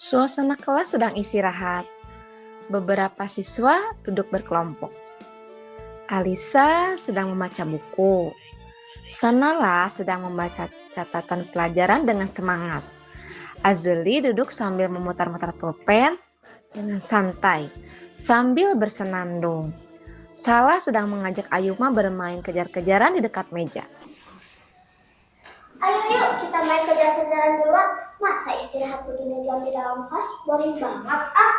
Suasana kelas sedang istirahat. Beberapa siswa duduk berkelompok. Alisa sedang membaca buku. Sanala sedang membaca catatan pelajaran dengan semangat. Azeli duduk sambil memutar-mutar pulpen dengan santai, sambil bersenandung. Sala sedang mengajak Ayuma bermain kejar-kejaran di dekat meja. Ayo yuk kita main kejar-kejaran di luar. Masa istirahat begini diam di dalam kelas? Boring banget ah.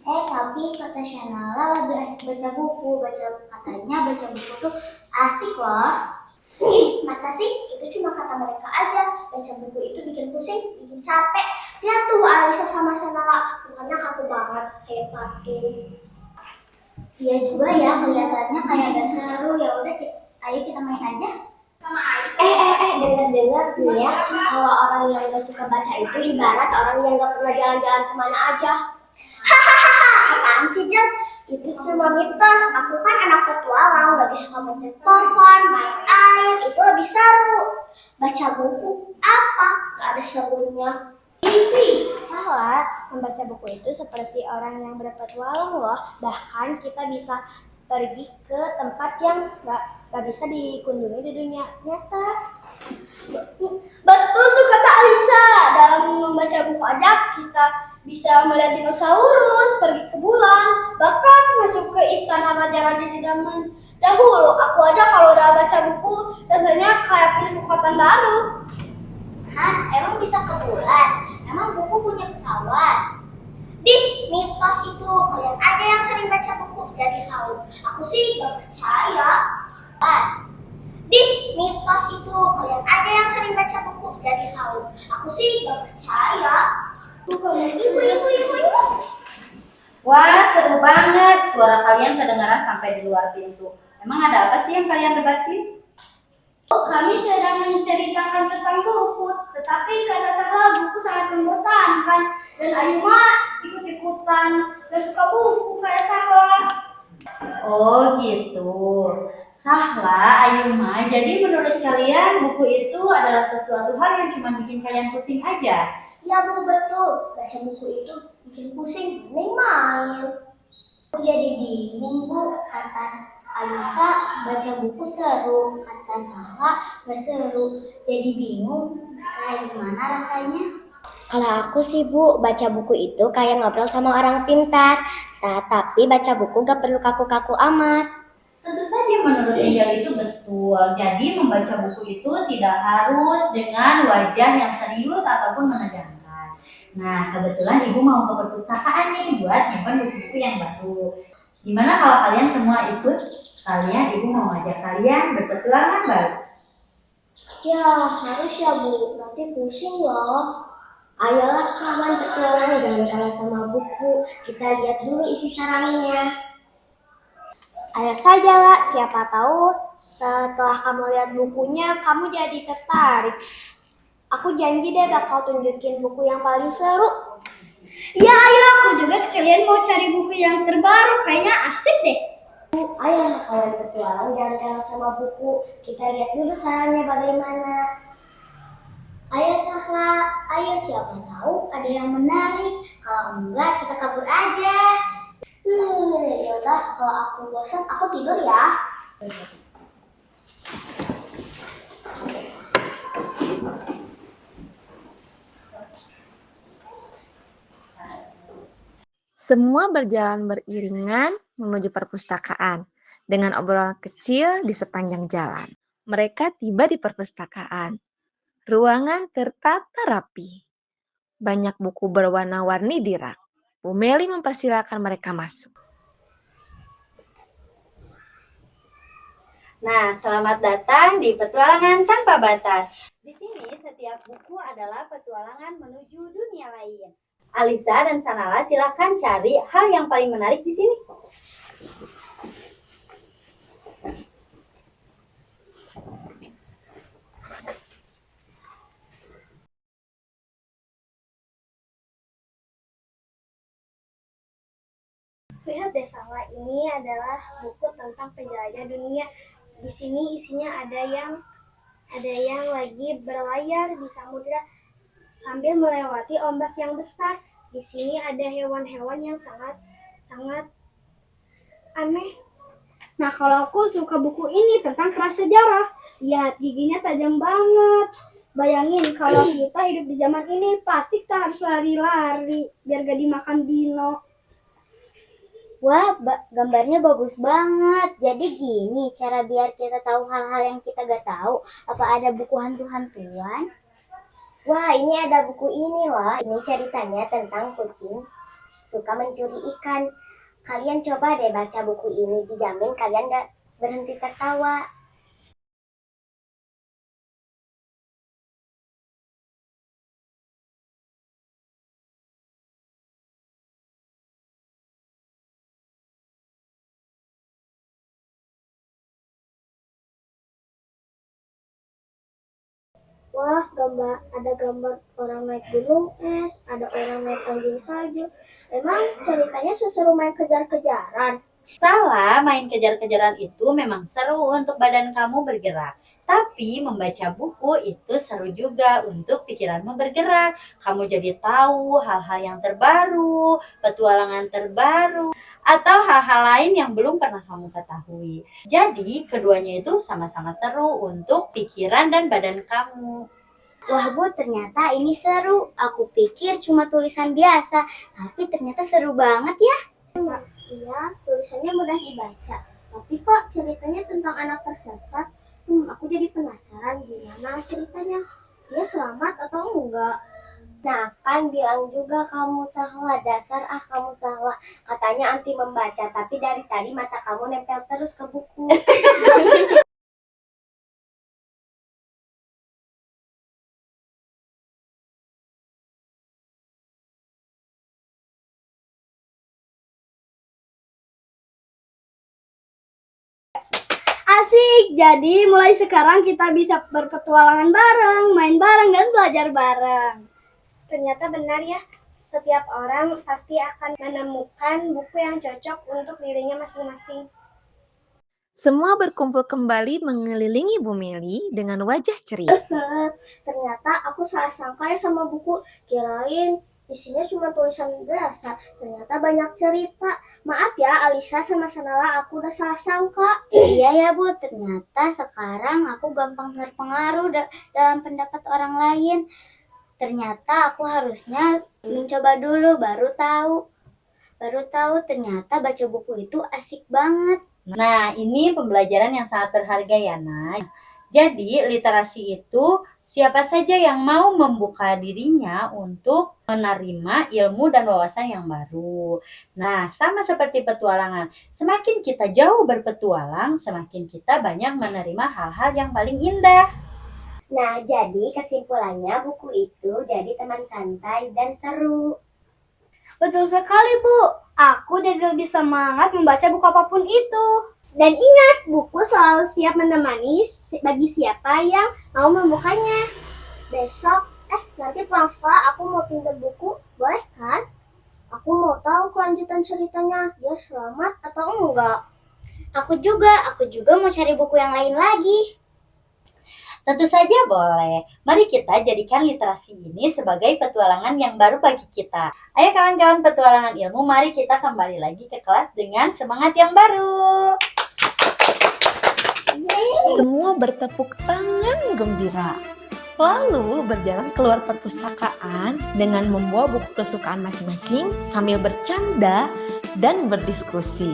Tapi kata Shanala lebih asik baca buku. Katanya baca buku tuh asik loh. Ih, masa sih? Itu cuma kata mereka aja. Baca buku itu bikin pusing, bikin capek. Lihat tuh Alisa sama Shanala, bukannya kaku banget kayak patung. Iya juga ya, kelihatannya kayak gak seru. Ya udah, ayo kita main aja. Dengar nih ya, kalau orang yang gak suka baca itu ibarat orang yang gak pernah jalan-jalan kemana aja. Hahaha, apaan sih Jen? Itu cuma mitos. Aku kan anak petualang, lebih suka manjat pohon, main air, itu lebih seru. Baca buku apa? Gak ada serunya. Isi, salah. Membaca buku itu seperti orang yang berpetualang loh. Bahkan kita bisa pergi ke tempat yang gak bisa dikunjungi di dunia nyata. Betul tuh kata Alisa. Dalam membaca buku aja kita bisa melihat dinosaurus, pergi ke bulan, bahkan masuk ke istana raja-raja di zaman dahulu. Aku aja kalau udah baca buku rasanya kayak punya kekuatan baru. Hah? Emang bisa ke bulan? Emang buku punya pesawat? Mitos itu. Kalian aja yang sering baca buku jadi tahu. Aku sih gak percaya. Mitos itu. Kalian aja yang sering baca buku jadi tahu. Aku sih gak percaya. Ibu. Wah, seru banget. Suara kalian kedengaran sampai di luar pintu. Emang ada apa sih yang kalian debatin? Kami sedang menceritakan tentang buku, tetapi kata Sahla buku sangat membosankan dan Ayuma ikut-ikutan gak suka buku kayak Sahla. Oh gitu. Sahla, Ayuma, jadi menurut kalian buku itu adalah sesuatu hal yang cuma bikin kalian pusing aja? Ya Bu, betul. Baca buku itu bikin pusing, mending main. Aku jadi bingung Bu, kata Alisa baca buku seru, kata Sahla gak seru. Jadi bingung, kayak gimana rasanya? Kalau aku sih Bu, baca buku itu kayak ngobrol sama orang pintar. Tapi baca buku gak perlu kaku-kaku amat. Tentu saja menurut Angel itu betul. Jadi membaca buku itu tidak harus dengan wajah yang serius ataupun menegangkan. Nah, kebetulan Ibu mau ke perpustakaan nih buat nyimpan buku-buku yang baru. Gimana kalau kalian semua ikut? Sekalian Ibu mau ngajak kalian berpetualangan baru. Ya, harus ya Bu, nanti pusing loh. Ayolah kawan petualang, jangan kalah sama buku. Kita lihat dulu isi sarangnya. Ayo saja lah, siapa tahu setelah kamu lihat bukunya, kamu jadi tertarik. Aku janji deh bakal tunjukin buku yang paling seru. Ya ayo, aku juga sekalian mau cari buku yang terbaru, kayaknya asik deh. Ayo kawan petualang, jangan kalah sama buku. Kita lihat dulu sarangnya bagaimana. Ayo Sahla, ayo siapa tahu ada yang menarik. Kalau enggak kita kabur aja. Yaudah kalau aku bosan aku tidur ya. Semua berjalan beriringan menuju perpustakaan dengan obrolan kecil di sepanjang jalan. Mereka tiba di perpustakaan. Ruangan tertata rapi. Banyak buku berwarna-warni di rak. Bu Meli mempersilakan mereka masuk. Nah, selamat datang di Petualangan Tanpa Batas. Di sini setiap buku adalah petualangan menuju dunia lain. Alisa dan Sanala silakan cari hal yang paling menarik di sini. Lihat deh Sahla, ini adalah buku tentang penjelajah dunia. Di sini isinya ada yang lagi berlayar di samudra sambil melewati ombak yang besar. Di sini ada hewan-hewan yang sangat aneh. Nah, kalau aku suka buku ini tentang prasejarah. Lihat, giginya tajam banget. Bayangin kalau kita hidup di zaman ini, pasti kita harus lari-lari biar gak dimakan dino. Wah, gambarnya bagus banget. Jadi gini, cara biar kita tahu hal-hal yang kita gak tahu. Apa ada buku hantu-hantuan? Wah, ini ada buku ini loh. Ini ceritanya tentang kucing suka mencuri ikan. Kalian coba deh baca buku ini, dijamin kalian gak berhenti tertawa. Wah, ada gambar orang naik gunung es, ada orang naik anjing salju. Emang ceritanya seseru main kejar-kejaran? Salah, main kejar-kejaran itu memang seru untuk badan kamu bergerak. Tapi membaca buku itu seru juga untuk pikiranmu bergerak. Kamu jadi tahu hal-hal yang terbaru, petualangan terbaru, atau hal-hal lain yang belum pernah kamu ketahui. Jadi keduanya itu sama-sama seru untuk pikiran dan badan kamu. Wah Bu, ternyata ini seru. Aku pikir cuma tulisan biasa, tapi ternyata seru banget ya. Iya, tulisannya mudah dibaca. Tapi kok ceritanya tentang anak tersesat? Aku jadi penasaran gimana ceritanya. Dia selamat atau enggak? Nah, kan bilang juga kamu salah, dasar kamu salah. Katanya anti membaca, tapi dari tadi mata kamu nempel terus ke buku. Asik, jadi mulai sekarang kita bisa berpetualangan bareng, main bareng, dan belajar bareng. Ternyata benar ya, setiap orang pasti akan menemukan buku yang cocok untuk dirinya masing-masing. Semua berkumpul kembali mengelilingi Bu Meli dengan wajah ceria. Ternyata aku salah sangka ya sama buku, kirain isinya cuma tulisan biasa. Ternyata banyak cerita. Maaf ya Alisa sama Sanala, aku udah salah sangka. Iya ya Bu, ternyata sekarang aku gampang terpengaruh dalam pendapat orang lain. Ternyata aku harusnya mencoba dulu, baru tahu ternyata baca buku itu asik banget. Nah, ini pembelajaran yang sangat berharga ya, Nay. Jadi, literasi itu siapa saja yang mau membuka dirinya untuk menerima ilmu dan wawasan yang baru. Nah, sama seperti petualangan. Semakin kita jauh berpetualang, semakin kita banyak menerima hal-hal yang paling indah. Nah, jadi kesimpulannya buku itu jadi teman santai dan seru. Betul sekali, Bu. Aku jadi lebih semangat membaca buku apapun itu. Dan ingat, buku selalu siap menemani bagi siapa yang mau membukanya. Besok, nanti pulang sekolah aku mau pinjam buku, boleh kan? Aku mau tahu kelanjutan ceritanya, dia selamat atau enggak. Aku juga mau cari buku yang lain lagi. Tentu saja boleh. Mari kita jadikan literasi ini sebagai petualangan yang baru bagi kita. Ayo kawan-kawan petualangan ilmu, mari kita kembali lagi ke kelas dengan semangat yang baru. Semua bertepuk tangan gembira. Lalu berjalan keluar perpustakaan dengan membawa buku kesukaan masing-masing sambil bercanda dan berdiskusi.